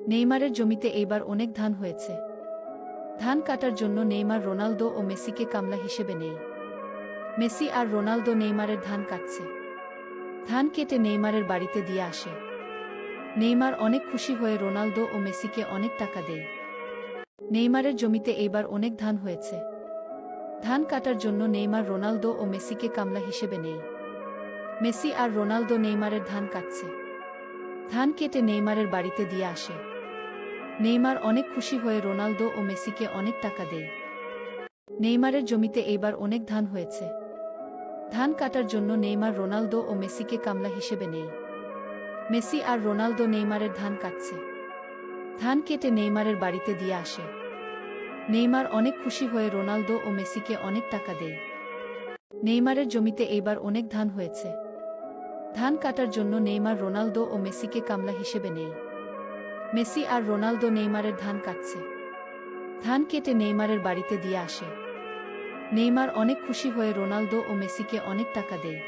নেইমারের জমিতে এইবার অনেক ধান হয়েছে। ধান কাটার জন্য নেইমার রোনালদো ও মেসিকে কামলা হিসেবে নেই। মেসি আর রোনালদো নেইমারের ধান কাটছে। ধান কেটে নেইমারের বাড়িতে দিয়ে আসে। নেইমার অনেক খুশি হয়ে রোনালদো ও মেসিকে অনেক টাকা দেয়। নেইমারের জমিতে এইবার অনেক ধান হয়েছে। ধান কাটার জন্য নেইমার রোনালদো ও মেসিকে কামলা হিসেবে নেই। মেসি আর রোনালদো নেইমারের ধান কাটছে। ধান কেটে নেইমারের বাড়িতে দিয়ে আসে। নেইমার অনেক খুশি হয়ে রোনালদো ও মেসিকে অনেক টাকা দেয়। নেইমারের জমিতে এইবার অনেক ধান হয়েছে। ধান কাটার জন্য নেইমার রোনালদো ও মেসিকে কামলা হিসেবে নেই। মেসি আর রোনালদো নেইমারের ধান কাটছে। ধান কেটে নেইমারের বাড়িতে দিয়ে আসে। নেইমার অনেক খুশি হয়ে রোনালদো ও মেসিকে অনেক টাকা দেয়। নেইমারের জমিতে এইবার অনেক ধান হয়েছে। ধান কাটার জন্য নেইমার রোনালদো ও মেসিকে কামলা হিসেবে নেই। মেসি আর রোনালদো নেইমারের ধান কাটছে। ধান কেটে নেইমারের বাড়িতে দিয়ে আসে। নেইমার অনেক খুশি হয়ে রোনালদো ও মেসিকে অনেক টাকা দেয়।